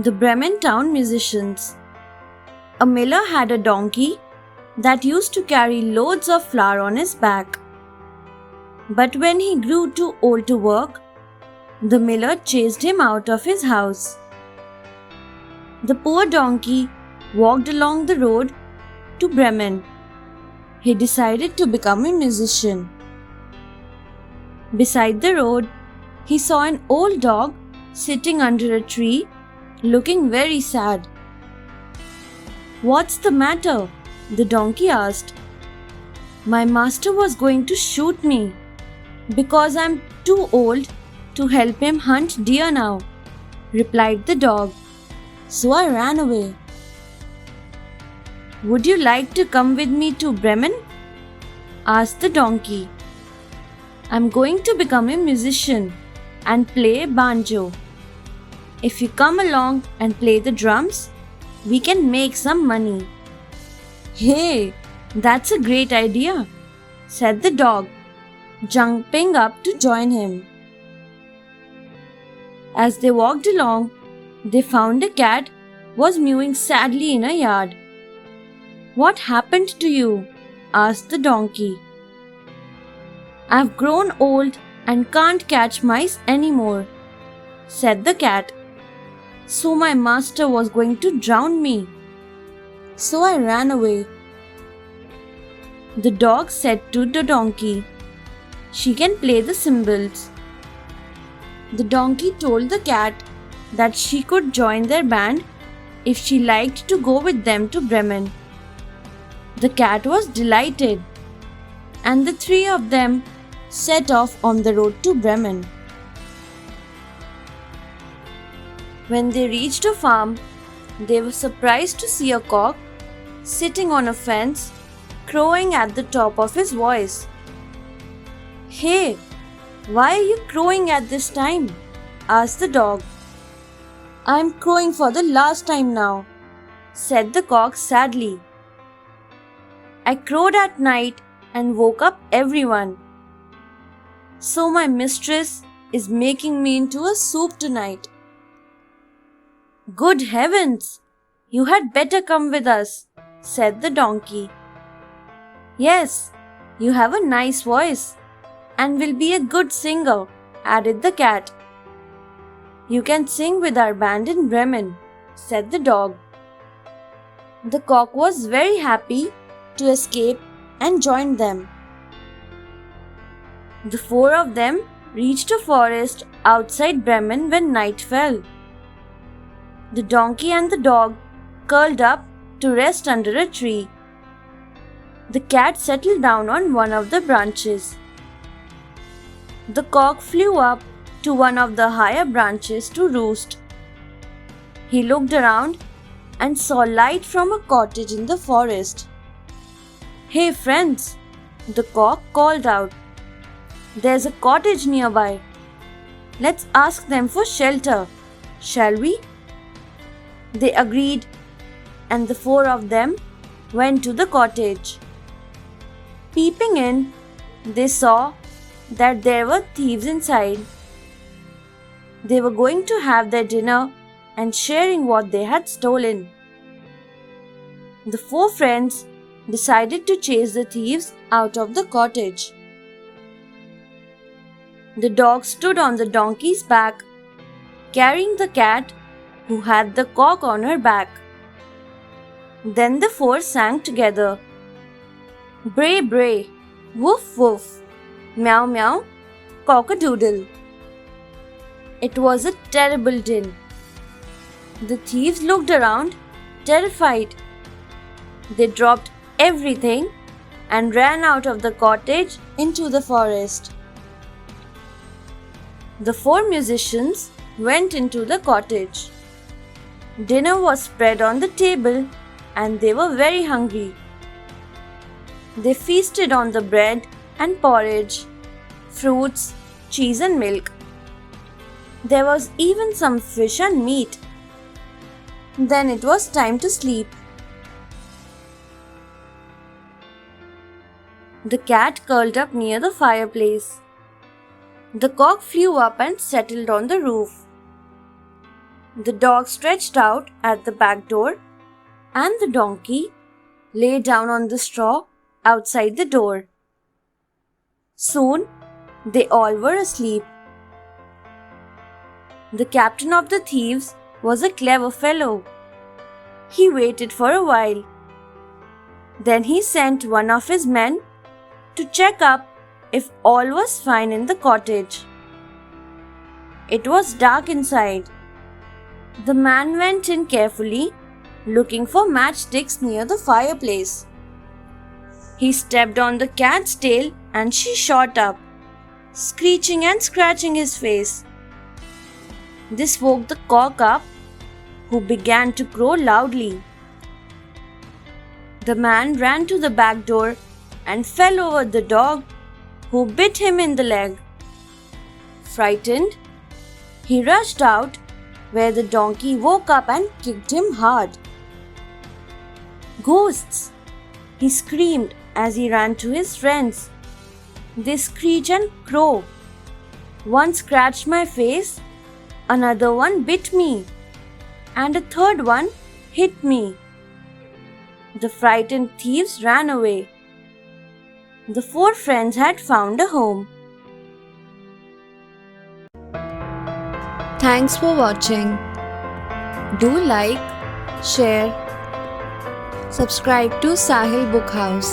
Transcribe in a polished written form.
The Bremen Town Musicians. A miller had a donkey that used to carry loads of flour on his back. But when he grew too old to work, the miller chased him out of his house. The poor donkey walked along the road to Bremen. He decided to become a musician. Beside the road, he saw an old dog sitting under a tree, looking very sad. "What's the matter?" the donkey asked. "My master was going to shoot me because I'm too old to help him hunt deer now," replied the dog. "So I ran away." "Would you like to come with me to Bremen?" asked the donkey. "I'm going to become a musician and play banjo. If you come along and play the drums, we can make some money." "Hey, that's a great idea," said the dog, jumping up to join him. As they walked along, they found a cat was mewing sadly in a yard. "What happened to you?" asked the donkey. "I've grown old and can't catch mice anymore," said the cat. "So my master was going to drown me. So I ran away." The dog said to the donkey, "She can play the cymbals." The donkey told the cat that she could join their band if she liked to go with them to Bremen. The cat was delighted, and the three of them set off on the road to Bremen. When they reached a farm, they were surprised to see a cock sitting on a fence, crowing at the top of his voice. "Hey, why are you crowing at this time?" asked the dog. "I'm crowing for the last time now," said the cock sadly. "I crowed at night and woke up everyone. So my mistress is making me into a soup tonight." "Good heavens! You had better come with us," said the donkey. "Yes, you have a nice voice and will be a good singer," added the cat. "You can sing with our band in Bremen," said the dog. The cock was very happy to escape and joined them. The four of them reached a forest outside Bremen when night fell. The donkey and the dog curled up to rest under a tree. The cat settled down on one of the branches. The cock flew up to one of the higher branches to roost. He looked around and saw light from a cottage in the forest. "Hey friends," the cock called out. "There's a cottage nearby. Let's ask them for shelter, shall we?" They agreed, and the four of them went to the cottage. Peeping in, they saw that there were thieves inside. They were going to have their dinner and sharing what they had stolen. The four friends decided to chase the thieves out of the cottage. The dog stood on the donkey's back, carrying the cat who had the cock on her back. Then the four sang together, "Bray, bray, woof, woof, meow, meow, cock-a-doodle." It was a terrible din. The thieves looked around, terrified. They dropped everything and ran out of the cottage into the forest. The four musicians went into the cottage. Dinner was spread on the table and they were very hungry. They feasted on the bread and porridge, fruits, cheese and milk. There was even some fish and meat. Then it was time to sleep. The cat curled up near the fireplace. The cock flew up and settled on the roof. The dog stretched out at the back door, and the donkey lay down on the straw outside the door. Soon, they all were asleep. The captain of the thieves was a clever fellow. He waited for a while. Then he sent one of his men to check up if all was fine in the cottage. It was dark inside. The man went in carefully, looking for matchsticks near the fireplace. He stepped on the cat's tail and she shot up, screeching and scratching his face. This woke the cock up, who began to crow loudly. The man ran to the back door and fell over the dog, who bit him in the leg. Frightened, he rushed out, where the donkey woke up and kicked him hard. "Ghosts!" he screamed as he ran to his friends. "They screech and crow. One scratched my face, another one bit me, and a third one hit me." The frightened thieves ran away. The four friends had found a home. Thanks for watching. Do like, share, subscribe to Sahil Book House.